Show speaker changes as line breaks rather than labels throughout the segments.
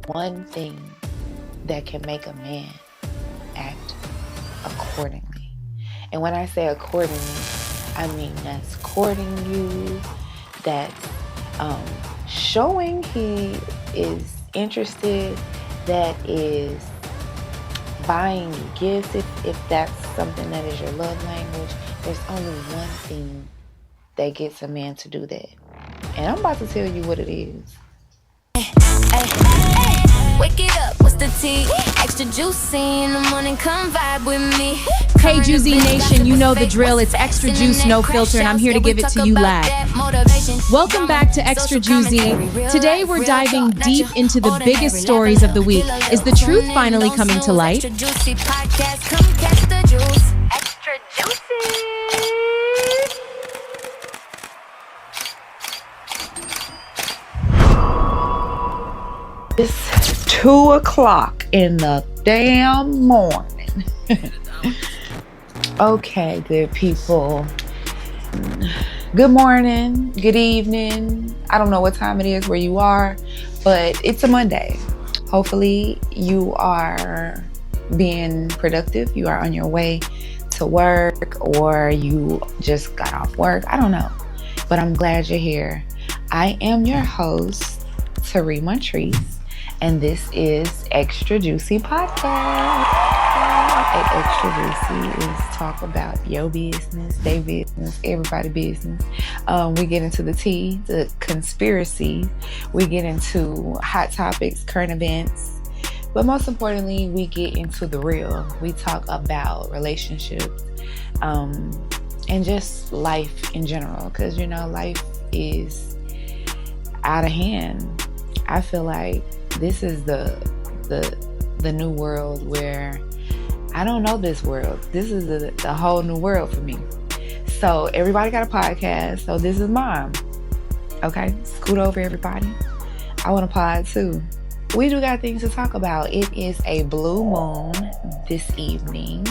one thing that can make a man act accordingly. And when I say accordingly, I mean that's courting you, that's showing he is interested, that is buying you gifts if that's something that is your love language. There's only one thing that gets a man to do that. And I'm about to tell you what it is.
Wake it up, what's the tea? Extra juicy in the morning, come vibe with me.
Hey Jusee Nation, you know the drill. It's Extra Juice, no filter, and I'm here to give it to you live. Welcome back to Extra Jusee. Today we're diving deep into the biggest stories of the week. Is the truth finally coming to light?
Extra juicy podcast, come catch the juice. Extra juicy.
It's 2 o'clock in the damn morning. Okay, good people. Good morning, good evening. I don't know what time it is where you are, but it's a Monday. Hopefully you are being productive. You are on your way to work, or you just got off work. I don't know, but I'm glad you're here. I am your host, TaRee Montrice, and this is Extra Juicy Podcast. At Extra Juicy is talk about your business, their business, everybody business. We get into the tea, the conspiracy. We get into hot topics, current events. But most importantly, we get into the real. We talk about relationships and just life in general. Because, you know, life is out of hand. I feel like this is the new world where I don't know this world. This is the whole new world for me. So everybody got a podcast. So this is mine. Okay, scoot over everybody. I want a pod too. We do got things to talk about. It is a blue moon this evening,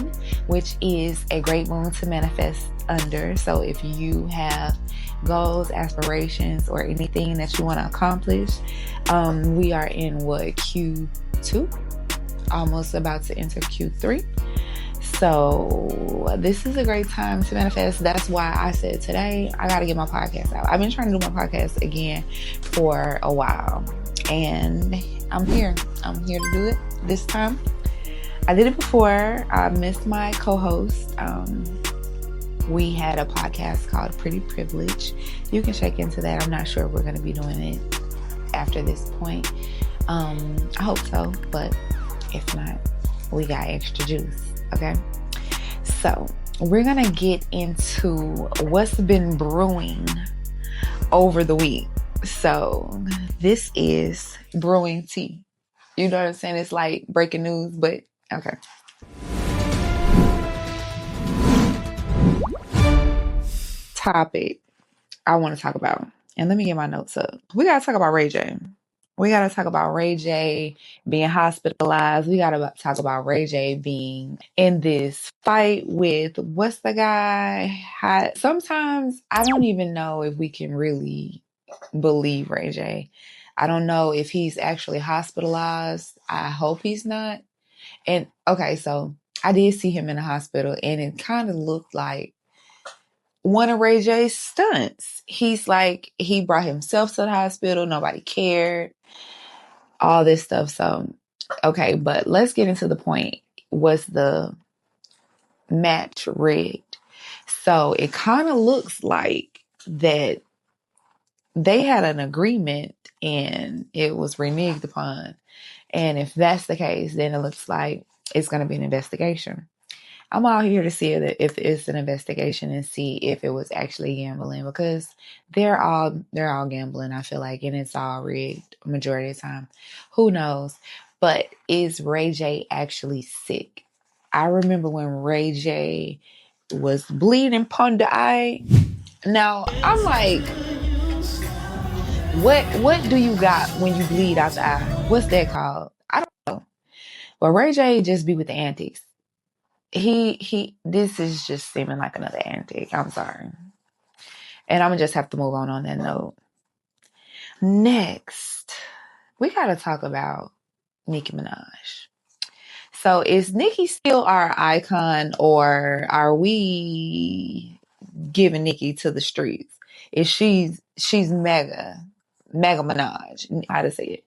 which is a great moon to manifest under. So if you have goals, aspirations, or anything that you want to accomplish, we are in Q2, almost about to enter Q3. So this is a great time to manifest. That's why I said today I got to get my podcast out. I've been trying to do my podcast again for a while, and I'm here to do it this time. I did it before. I missed my co-host. We had a podcast called Pretty Privilege. You can check into that. I'm not sure if we're going to be doing it after this point. I hope so, but if not, we got extra juice. Okay, so we're going to get into what's been brewing over the week. So this is brewing tea. You know what I'm saying? It's like breaking news, but okay. Topic I want to talk about, and let me get my notes up. We got to talk about Ray J. We got to talk about Ray J being hospitalized. We got to talk about Ray J being in this fight with, what's the guy? Sometimes I don't even know if we can really believe Ray J. I don't know if he's actually hospitalized. I hope he's not. And okay, so I did see him in the hospital, and it kind of looked like one of Ray J's stunts. He's like, he brought himself to the hospital. Nobody cared. All this stuff. So, okay, but let's get into the point. Was the match rigged? So it kind of looks like that they had an agreement and it was reneged upon. And if that's the case, then it looks like it's going to be an investigation. I'm out here to see if it's an investigation and see if it was actually gambling, because they're all gambling, I feel like, and it's all rigged majority of the time. Who knows? But is Ray J actually sick? I remember when Ray J was bleeding upon the eye. Now I'm like, what do you got when you bleed out the eye? What's that called? I don't know. But Ray J just be with the antics. This is just seeming like another antic. I'm sorry. And I'm gonna just have to move on that note. Next, we gotta talk about Nicki Minaj. So is Nicki still our icon, or are we giving Nicki to the streets? Is she's mega Minaj? How to say it?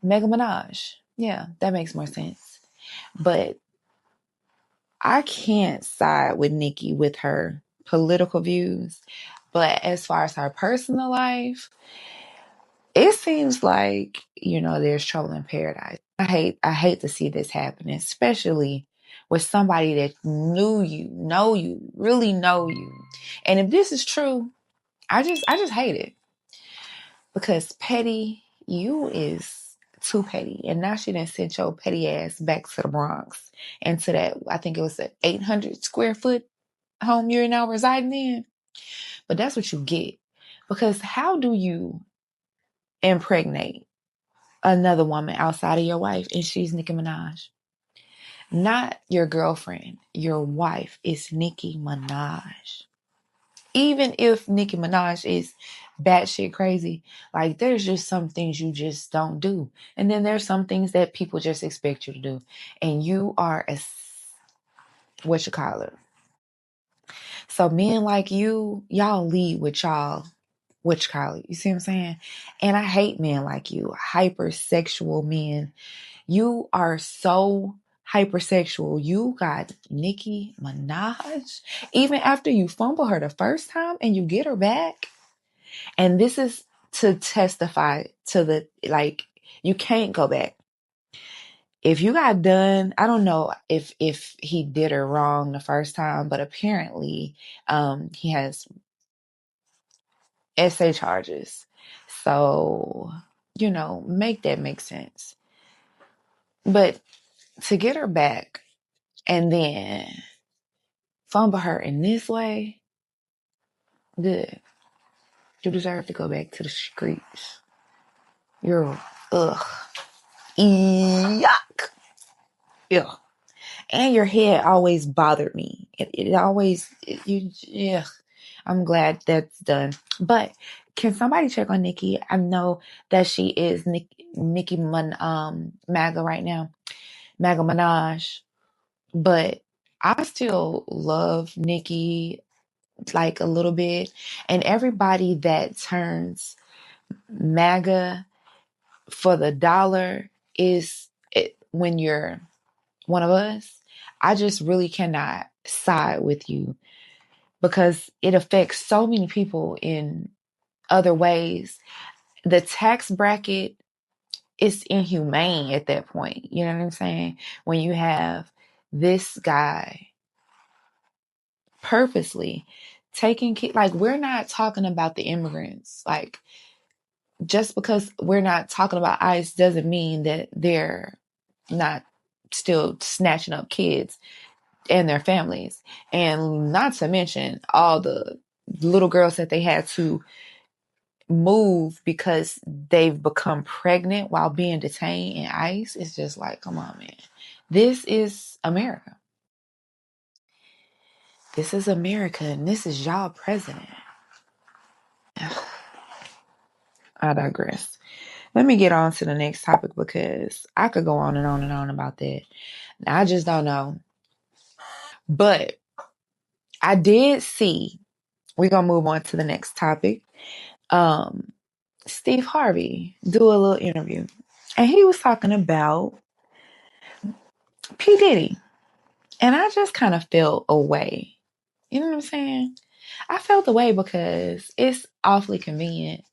Mega Minaj. Yeah, that makes more sense. But I can't side with Nicki with her political views. But as far as her personal life, it seems like, there's trouble in paradise. I hate to see this happen, especially with somebody that know you, really know you. And if this is true, I just hate it. Because petty, you is too petty. And now she done sent your petty ass back to the Bronx and to that, I think it was an 800 square foot home you're now residing in. But that's what you get. Because how do you impregnate another woman outside of your wife, and she's Nicki Minaj? Not your girlfriend. Your wife is Nicki Minaj. Even if Nicki Minaj is batshit crazy, like there's just some things you just don't do. And then there's some things that people just expect you to do. And you are what you call it. So men like y'all lead with y'all, what you call it. You see what I'm saying? And I hate men like you, hypersexual men. You are so hypersexual. You got Nicki Minaj. Even after you fumble her the first time and you get her back. And this is to testify to you can't go back. If you got done, I don't know if he did her wrong the first time, but apparently he has essay charges. So, make that make sense. But to get her back and then fumble her in this way, good. You deserve to go back to the streets. You're, ugh, yuck. Yeah. And your head always bothered me. Yeah. I'm glad that's done. But can somebody check on Nicki? I know that she is Nicki MAGA right now, MAGA Minaj. But I still love Nicki like a little bit. And everybody that turns MAGA for the dollar when you're one of us, I just really cannot side with you because it affects so many people in other ways. The tax bracket is inhumane at that point. You know what I'm saying? When you have this guy purposely taking we're not talking about the immigrants. Like, just because we're not talking about ICE doesn't mean that they're not still snatching up kids and their families. And not to mention all the little girls that they had to move because they've become pregnant while being detained in ICE. It's just like, come on, man. This is America. This is America, and this is y'all president. I digress. Let me get on to the next topic because I could go on and on and on about that. I just don't know. But I did see, we're going to move on to the next topic. Steve Harvey do a little interview. And he was talking about P. Diddy. And I just kind of felt away. You know what I'm saying? I felt away because it's awfully convenient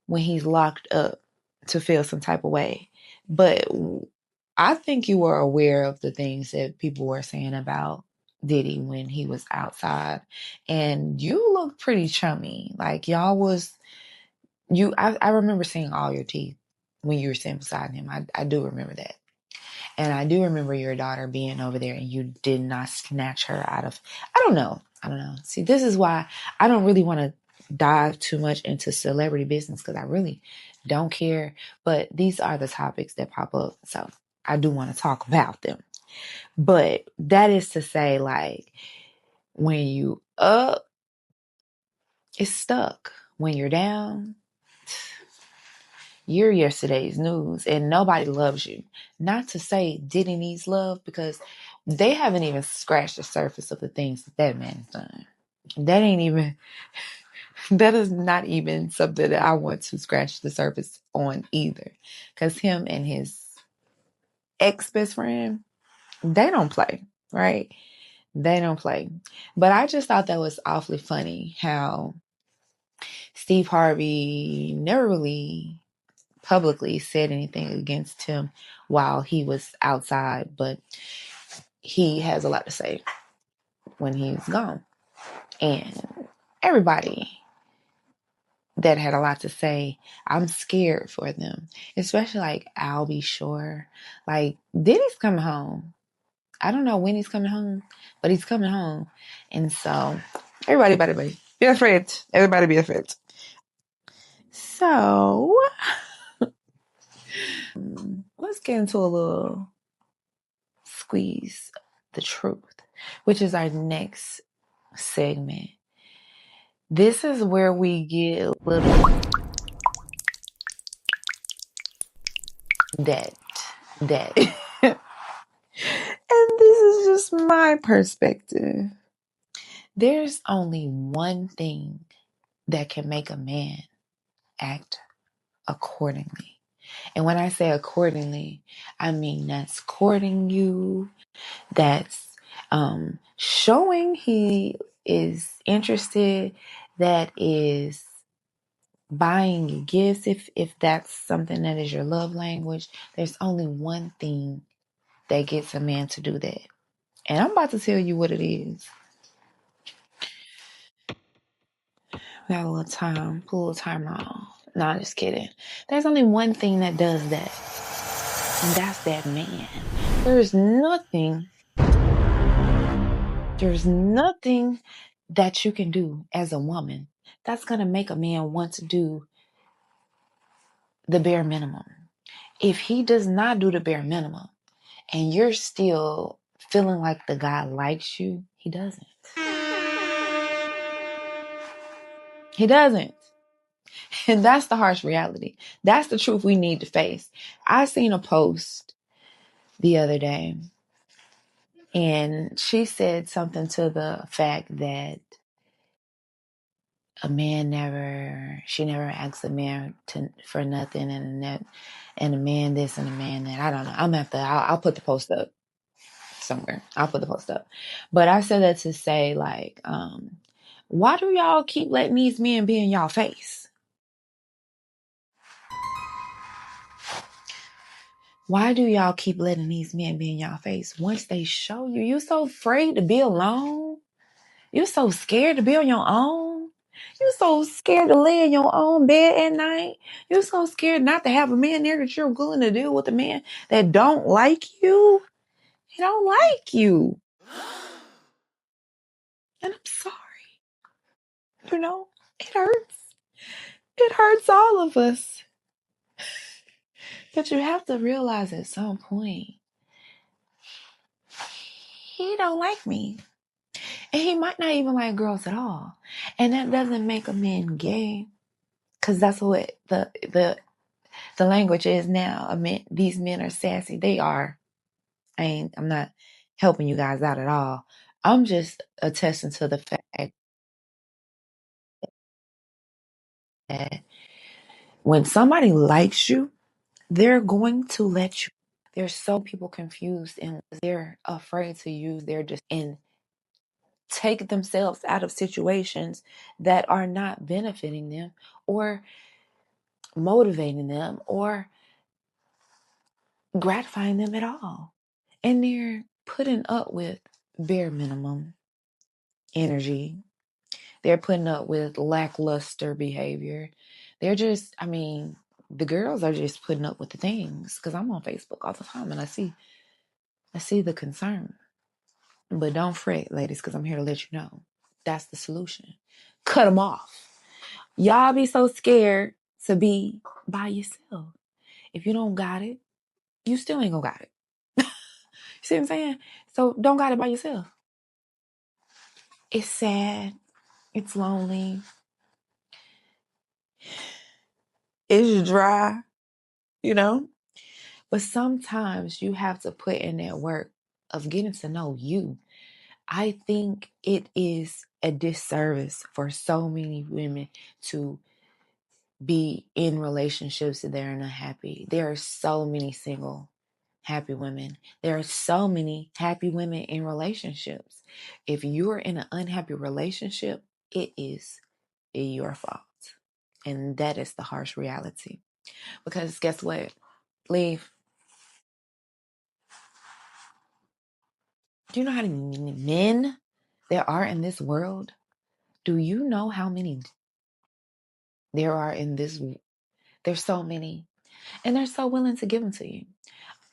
when he's locked up to feel some type of way. But I think you were aware of the things that people were saying about Diddy when he was outside. And you looked pretty chummy. Like y'all was, I remember seeing all your teeth when you were sitting beside him. I do remember that. And I do remember your daughter being over there and you did not snatch her out of, I don't know. See, this is why I don't really want to dive too much into celebrity business because I really don't care. But these are the topics that pop up. So I do want to talk about them. But that is to say, like, when you up, it's stuck. When you're down, You're yesterday's news and nobody loves you. Not to say Diddy needs love, because they haven't even scratched the surface of the things that man's done. That is not even something that I want to scratch the surface on either. Because him and his ex-best friend, they don't play, right? They don't play. But I just thought that was awfully funny how Steve Harvey never really publicly said anything against him while he was outside, but he has a lot to say when he's gone. And everybody that had a lot to say, I'm scared for them, especially like I'll Be Sure. Like, Diddy's coming home. I don't know when he's coming home, but he's coming home. And so everybody be afraid. Everybody be afraid. So let's get into a little squeeze the truth, which is our next segment. This is where we get a little that. And this is just my perspective. There's only one thing that can make a man act accordingly. And when I say accordingly, I mean that's courting you, that's showing he is interested, that is buying you gifts if that's something that is your love language. There's only one thing that gets a man to do that. And I'm about to tell you what it is. We got a little time. Put a little timer on. No, I'm just kidding. There's only one thing that does that. And that's that man. There's nothing that you can do as a woman that's going to make a man want to do the bare minimum. If he does not do the bare minimum and you're still feeling like the guy likes you, he doesn't. He doesn't. And that's the harsh reality. That's the truth we need to face. I seen a post the other day, and she said something to the fact that she never asks a man for nothing, and a man this and a man that. I don't know. I'll put the post up somewhere. I'll put the post up. But I said that to say, like, why do y'all keep letting these men be in y'all face? Why do y'all keep letting these men be in y'all face? Once they show you, you so afraid to be alone. You so scared to be on your own. You so scared to lay in your own bed at night. You so scared not to have a man there that you're willing to deal with a man that don't like you. He don't like you. And I'm sorry. You know, it hurts. It hurts all of us. But you have to realize at some point, he don't like me. And he might not even like girls at all. And that doesn't make a man gay. Because that's what the language is now. These men are sassy. They are. I'm not helping you guys out at all. I'm just attesting to the fact that when somebody likes you, they're going to let you. There's so people confused and they're afraid to use their just and take themselves out of situations that are not benefiting them or motivating them or gratifying them at all. And they're putting up with bare minimum energy. They're putting up with lackluster behavior. The girls are just putting up with the things because I'm on Facebook all the time and I see the concern. But don't fret, ladies, because I'm here to let you know that's the solution. Cut them off. Y'all be so scared to be by yourself. If you don't got it, you still ain't gonna got it. You see what I'm saying? So don't got it by yourself. It's sad. It's lonely. It's dry. you know? But sometimes you have to put in that work of getting to know you. I think it is a disservice for so many women to be in relationships that they're not happy. There are so many single happy women. There are so many happy women in relationships. If you're in an unhappy relationship, it is your fault. And that is the harsh reality. Because guess what? Leave. Do you know how many men there are in this world? Do you know how many there are in this? There's so many. And they're so willing to give them to you.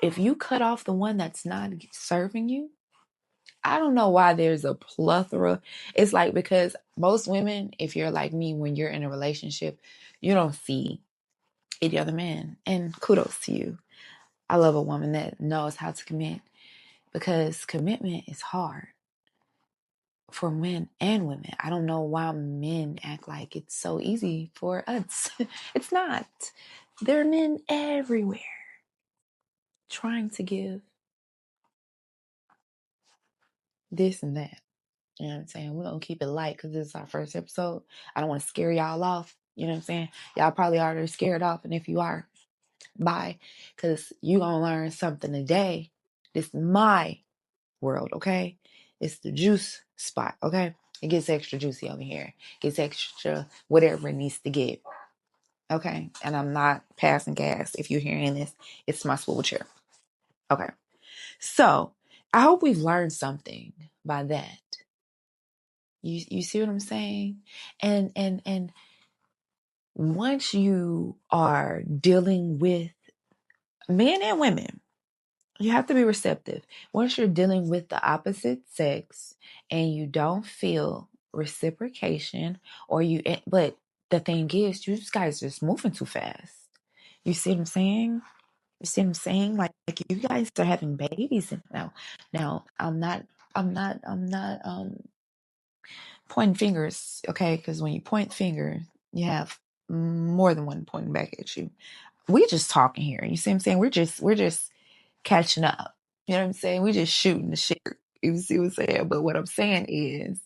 If you cut off the one that's not serving you, I don't know why there's a plethora. It's like because most women, if you're like me, when you're in a relationship, you don't see any other man. And kudos to you. I love a woman that knows how to commit because commitment is hard for men and women. I don't know why men act like it's so easy for us. It's not. There are men everywhere trying to give this and that. You know what I'm saying? We're going to keep it light because this is our first episode. I don't want to scare y'all off. You know what I'm saying? Y'all probably already scared off. And if you are, bye. Because you're going to learn something today. This is my world, okay? It's the juice spot, okay? It gets extra juicy over here. It gets extra whatever it needs to get, okay? And I'm not passing gas. If you're hearing this, it's my swivel chair. Okay. So I hope we've learned something by that. You see what I'm saying? And once you are dealing with men and women, you have to be receptive. Once you're dealing with the opposite sex and you don't feel reciprocation but the thing is, you guys just moving too fast. You see what I'm saying? You see what I'm saying? Like you guys are having babies now. Now I'm not pointing fingers, okay? Because when you point fingers, you have more than one pointing back at you. We're just talking here. You see what I'm saying? We're just catching up. You know what I'm saying? We're just shooting the shit. You see what I'm saying? But what I'm saying is,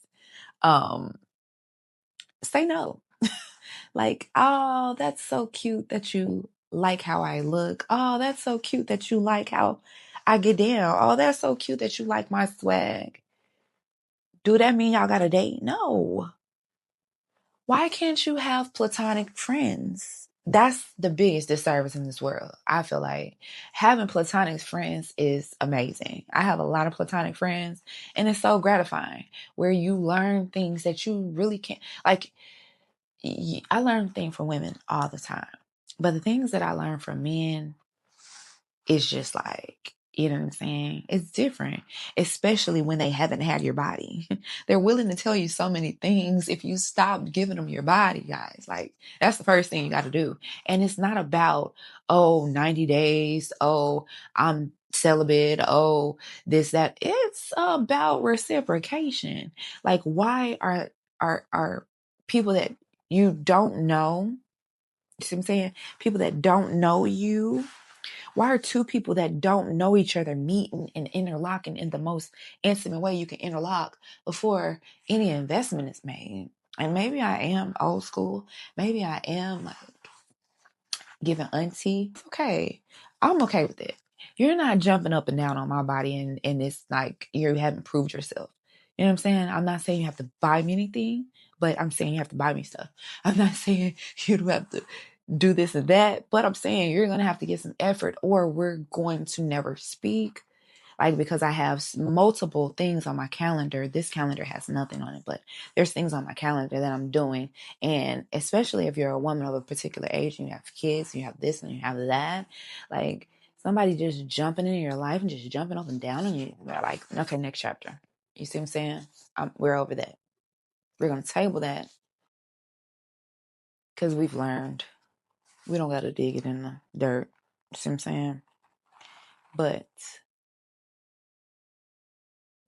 um, say no. Like, oh, that's so cute that you like how I look. Oh, that's so cute that you like how I get down. Oh, that's so cute that you like my swag. Do that mean y'all got a date? No. Why can't you have platonic friends? That's the biggest disservice in this world. I feel like having platonic friends is amazing. I have a lot of platonic friends, and it's so gratifying where you learn things that you really can't. Like, I learn things from women all the time, but the things that I learn from men, it's just like, you know what I'm saying? It's different, especially when they haven't had your body. They're willing to tell you so many things if you stop giving them your body, guys. Like, that's the first thing you got to do. And it's not about, 90 days. Oh, I'm celibate. Oh, this, that. It's about reciprocation. Like, why are people that you don't know, you see what I'm saying? People that don't know you, why are two people that don't know each other meeting and interlocking in the most intimate way you can interlock before any investment is made? And maybe I am old school. Maybe I am like giving auntie. It's okay. I'm okay with it. You're not jumping up and down on my body and it's like you haven't proved yourself. You know what I'm saying? I'm not saying you have to buy me anything, but I'm saying you have to buy me stuff. I'm not saying you don't have to do this and that, but I'm saying you're going to have to get some effort or we're going to never speak. Like, because I have multiple things on my calendar. This calendar has nothing on it, but there's things on my calendar that I'm doing. And especially if you're a woman of a particular age and you have kids, you have this and you have that, like somebody just jumping into your life and just jumping up and down on you. They're like, okay, next chapter. You see what I'm saying? We're over that. We're going to table that because we've learned we don't got to dig it in the dirt. You see what I'm saying? But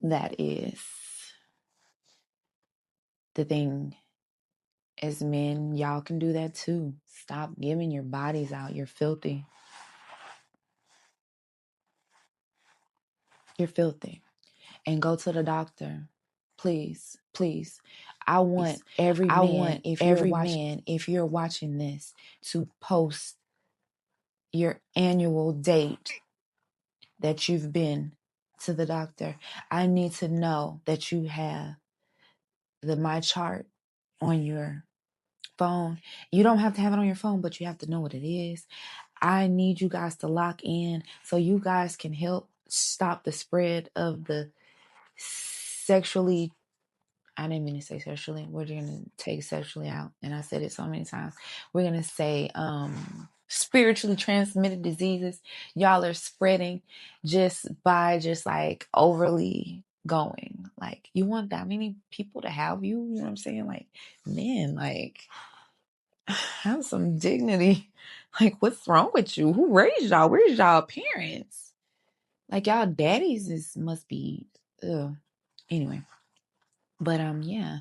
that is the thing. As men, y'all can do that too. Stop giving your bodies out. You're filthy. You're filthy. And go to the doctor. Please, please. I want every man, if you're watching this, to post your annual date that you've been to the doctor. I need to know that you have the My Chart on your phone. You don't have to have it on your phone, but you have to know what it is. I need you guys to lock in so you guys can help stop the spread of the sexually, I didn't mean to say sexually. We're going to take sexually out. And I said it so many times. We're going to say spiritually transmitted diseases. Y'all are spreading just by just like overly going. Like, you want that many people to have you? You know what I'm saying? Like, man, like, have some dignity. Like, what's wrong with you? Who raised y'all? Where's y'all parents? Like, y'all daddies must be, ugh. Anyway. But yeah.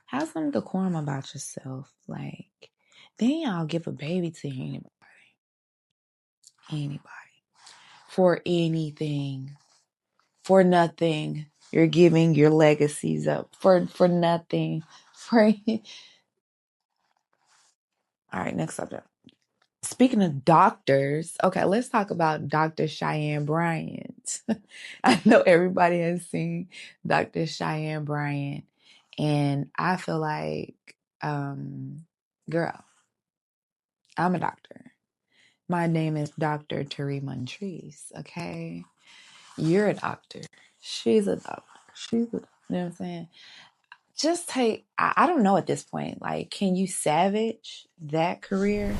Have some decorum about yourself. Like, then y'all give a baby to anybody. Anybody. For anything. For nothing. You're giving your legacies up. For nothing. For all right, next subject. Speaking of doctors, okay, let's talk about Dr. Cheyenne Bryant. I know everybody has seen Dr. Cheyenne Bryant, and I feel like, girl, I'm a doctor. My name is Dr. TaRee Montrice, okay? You're a doctor. She's a doctor. You know what I'm saying? Just take, I don't know at this point, like, can you savage that career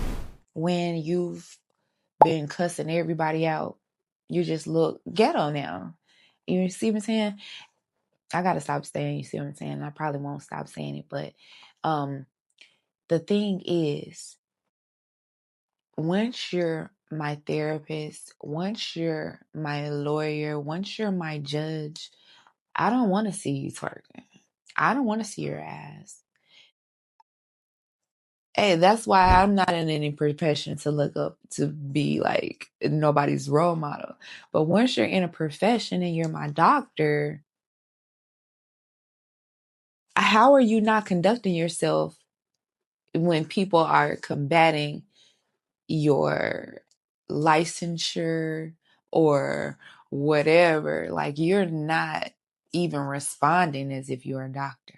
when you've been cussing everybody out? You just look ghetto now. You see what I'm saying? I gotta stop saying, you see what I'm saying? I probably won't stop saying it, but the thing is, once you're my therapist, once you're my lawyer, once you're my judge, I don't want to see you twerking. I don't want to see your ass. Hey, that's why I'm not in any profession to look up to be like nobody's role model. But once you're in a profession and you're my doctor, how are you not conducting yourself when people are combating your licensure or whatever? Like, you're not even responding as if you're a doctor.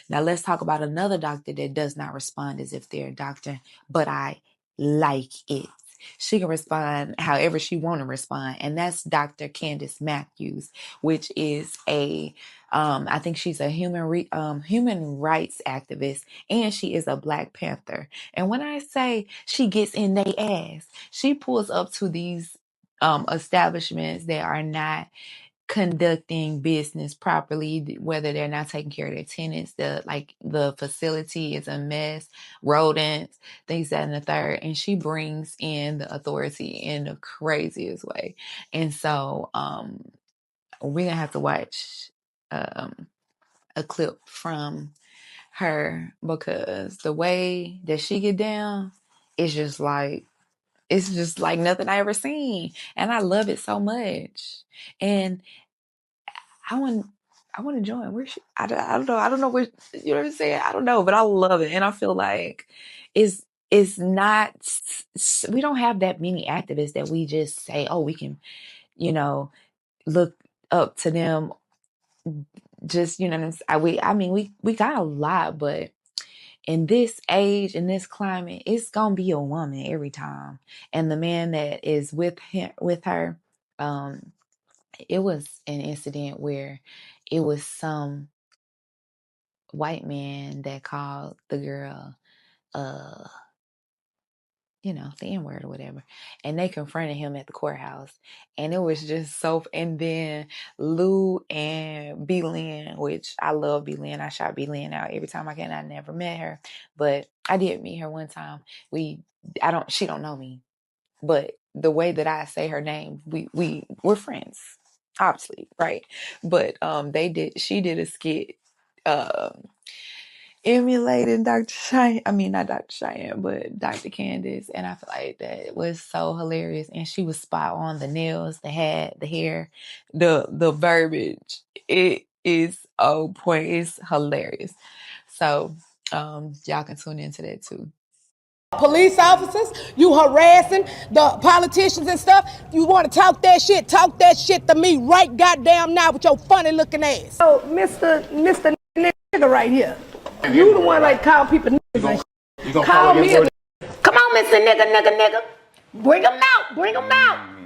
Now let's talk about another doctor that does not respond as if they're a doctor, but I like it. She can respond however she want to respond, and that's Dr. Candace Matthews, which is I think she's a human rights activist, and she is a Black Panther. And when I say she gets in their ass, she pulls up to these establishments that are not conducting business properly, whether they're not taking care of their tenants, the facility is a mess, rodents, things that and the third, and she brings in the authority in the craziest way. And so we're gonna have to watch a clip from her, because the way that she get down is just like, it's just like nothing I ever seen, and I love it so much. And I want to join. Where she, I don't know. I don't know where, you know what I'm saying? I don't know, but I love it. And I feel like it's not, we don't have that many activists that we just say, oh, we can, look up to them. Just, I mean, we got a lot, but in this age, in this climate, it's going to be a woman every time. And the man that is with her, it was an incident where it was some white man that called the girl, the N-word or whatever. And they confronted him at the courthouse. And it was just and then Lou and B. Lynn, which I love B. Lynn. I shout B. Lynn out every time I can. I never met her, but I did meet her one time. She don't know me, but the way that I say her name, we're friends, obviously, right? But she did a skit, emulating Dr. Cheyenne. I mean, not Dr. Cheyenne, but Dr. Candace. And I feel like that was so hilarious. And she was spot on. The nails, the hat, the hair, the verbiage. It is on point. It's hilarious. So y'all can tune into that too.
Police officers, you harassing the politicians and stuff. You want to talk that shit to me right goddamn now with your funny looking ass. Oh, Mr. Nigga right here. You the one like call people niggas. Call me a come on, Mr. Nigga. Bring them out.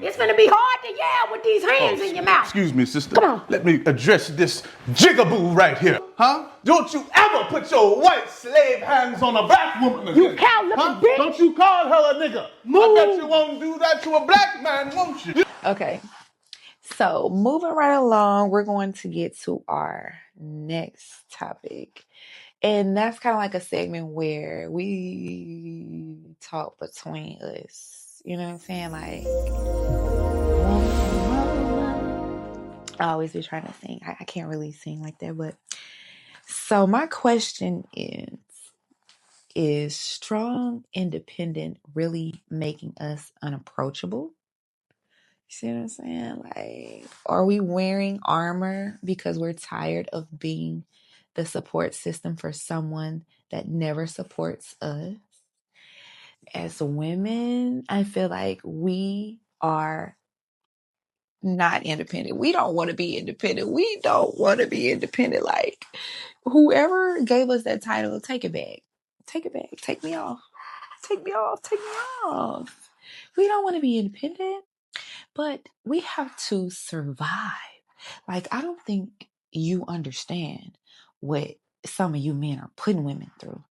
It's gonna be hard to yell with these hands in your mouth.
Excuse me, sister.
Come on.
Let me address this jigaboo right here. Huh? Don't you ever put your white slave hands on a black woman again.
You cow-looking bitch.
Don't you call her a nigga.
Move.
I bet you won't do that to a black man, won't you?
Okay. So moving right along, we're going to get to our next topic. And that's kind of like a segment where we talk between us. You know what I'm saying? Like, I always be trying to sing. I can't really sing like that. But so my question is strong, independent really making us unapproachable? You see what I'm saying? Like, are we wearing armor because we're tired of being the support system for someone that never supports us? As women, I feel like we are not independent. We don't want to be independent. Like, whoever gave us that title, take it back. Take it back. Take me off. We don't want to be independent. But we have to survive. Like, I don't think you understand what some of you men are putting women through.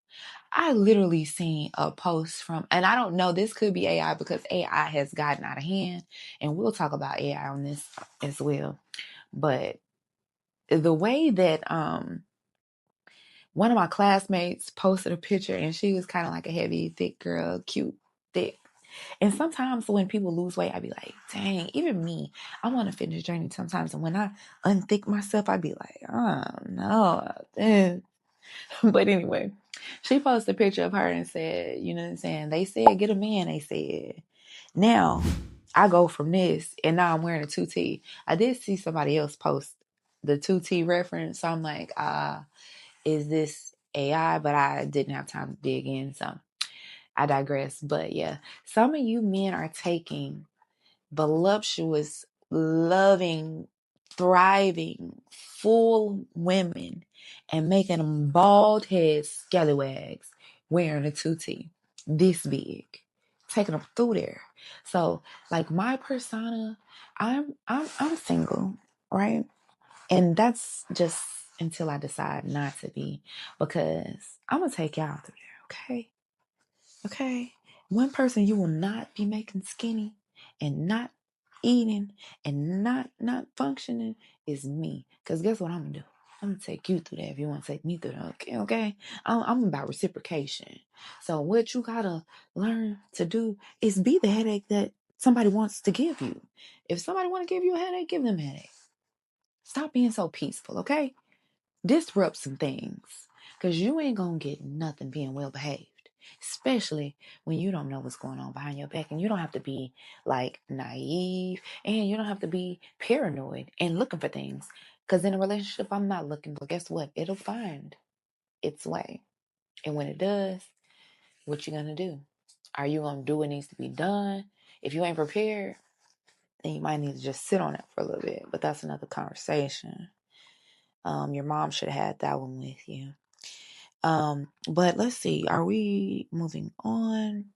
I literally seen a post from, and I don't know, this could be AI because AI has gotten out of hand, and we'll talk about AI on this as well. But the way that one of my classmates posted a picture, and she was kind of like a heavy, thick girl, cute, thick. And sometimes when people lose weight, I be like, dang, even me, I want to finish journey sometimes. And when I unthick myself, I be like, oh, no. But anyway, she posted a picture of her and said, you know what I'm saying? They said, get a man, they said. Now, I go from this, and now I'm wearing a 2T. I did see somebody else post the 2T reference. So I'm like, is this AI? But I didn't have time to dig in, so I digress. But yeah, some of you men are taking voluptuous, loving, thriving, full women and making them bald head scallywags wearing a 2T this big, taking them through there. So, like my persona, I'm single, right? And that's just until I decide not to be, because I'm gonna take y'all through there, okay? Okay? One person you will not be making skinny and not eating and not functioning is me. Because guess what I'm going to do? I'm going to take you through that if you want to take me through that. Okay? I'm about reciprocation. So what you got to learn to do is be the headache that somebody wants to give you. If somebody want to give you a headache, give them a headache. Stop being so peaceful, okay? Disrupt some things. Because you ain't going to get nothing being well behaved. Especially when you don't know what's going on behind your back, and you don't have to be like naive, and you don't have to be paranoid and looking for things. Because in a relationship, I'm not looking, but guess what? It'll find its way. And when it does, what you gonna do? Are you gonna do what needs to be done? If you ain't prepared, then you might need to just sit on it for a little bit. But that's another conversation. Your mom should have had that one with you. But let's see, are we moving on?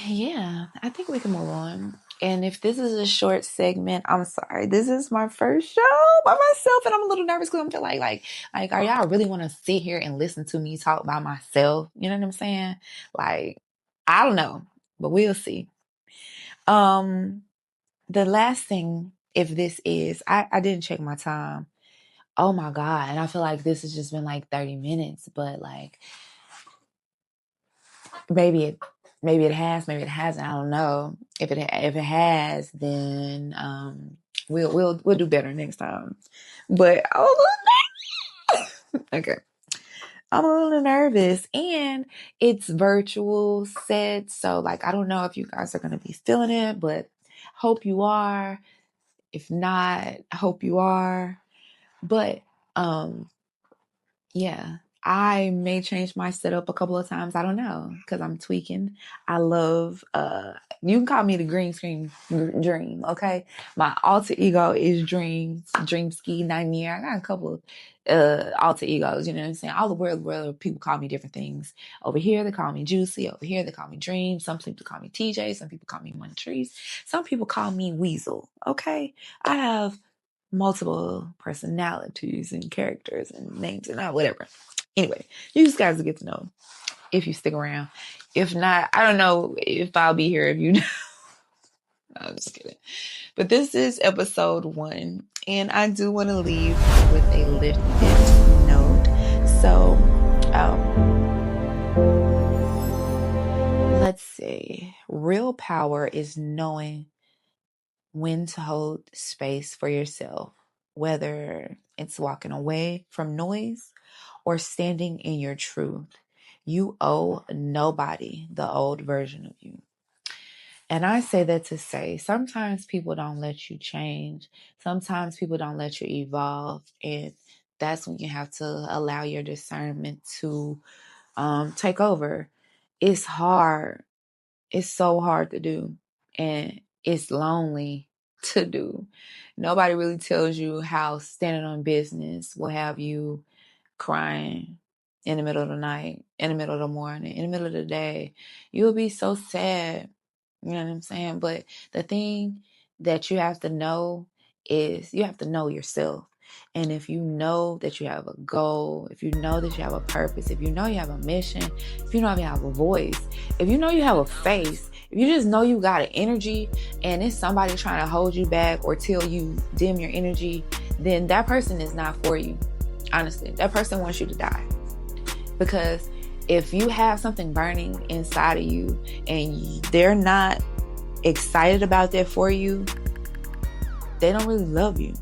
Yeah, I think we can move on. And if this is a short segment, I'm sorry. This is my first show by myself, and I'm a little nervous because I'm feel like, are y'all really want to sit here and listen to me talk by myself? You know what I'm saying? Like, I don't know, but we'll see. The last thing, if this is, I didn't check my time. Oh my God. And I feel like this has just been like 30 minutes, but like maybe it has, maybe it hasn't. I don't know. If it has, then we'll do better next time. But Okay. I'm a little nervous, and it's virtual set. So like, I don't know if you guys are going to be feeling it, but hope you are. If not, hope you are. But, yeah, I may change my setup a couple of times. I don't know, because I'm tweaking. I love, you can call me the green screen dream, okay? My alter ego is Dreamski 90. I got a couple of alter egos, you know what I'm saying? All the world people call me different things. Over here, they call me Jusee. Over here, they call me Dream. Some people call me TJ. Some people call me Montrice. Some people call me Weasel, okay? I have multiple personalities and characters and names and whatever. Anyway, you guys will get to know if you stick around. If not, I don't know if I'll be here if you know. I'm just kidding. But this is episode 1, and I do want to leave with a lifted note. So, let's see. Real power is knowing when to hold space for yourself, whether it's walking away from noise or standing in your truth. You owe nobody the old version of you. And I say that to say, sometimes people don't let you change. Sometimes people don't let you evolve. And that's when you have to allow your discernment to take over. It's hard. It's so hard to do. And it's lonely to do. Nobody really tells you how standing on business will have you crying in the middle of the night, in the middle of the morning, in the middle of the day. You'll be so sad. You know what I'm saying? But the thing that you have to know is you have to know yourself. And if you know that you have a goal, if you know that you have a purpose, if you know you have a mission, if you know you have a voice, if you know you have a face, if you just know you got an energy and it's somebody trying to hold you back or tell you dim your energy, then that person is not for you. Honestly, that person wants you to die. Because if you have something burning inside of you and they're not excited about that for you, they don't really love you.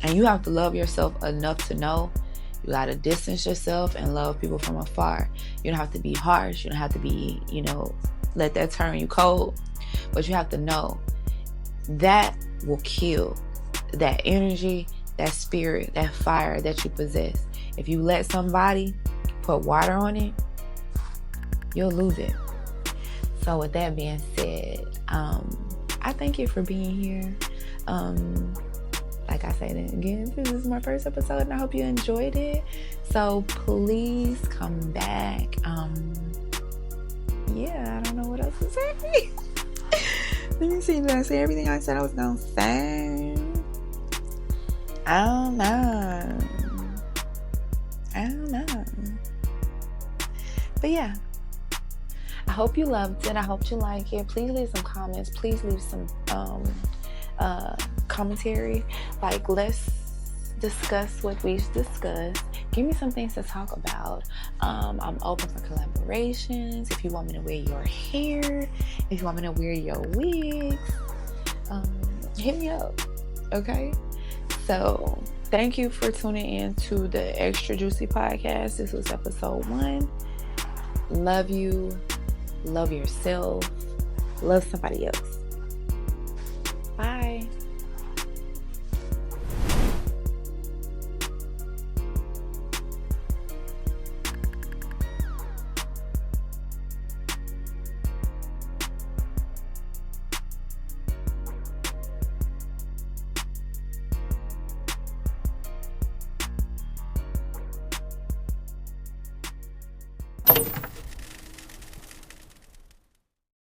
And you have to love yourself enough to know you got to distance yourself and love people from afar. You don't have to be harsh. You don't have to be, let that turn you cold. But you have to know that will kill that energy, that spirit, that fire that you possess. If you let somebody put water on it, you'll lose it. So with that being said, I thank you for being here. Like I said again, this is my first episode and I hope you enjoyed it. So please come back. I don't know what else to say. Let me see, did I say everything I said I was gonna say? I don't know. But yeah, I hope you loved it. I hope you like it. Please leave some comments. Please leave some commentary. Like, let's discuss what we discussed. Give me some things to talk about. I'm open for collaborations. If you want me to wear your hair, if you want me to wear your wigs, hit me up. Okay? So thank you for tuning in to the Extra Juicy podcast. This was episode 1. Love you. Love yourself. Love somebody else. Bye.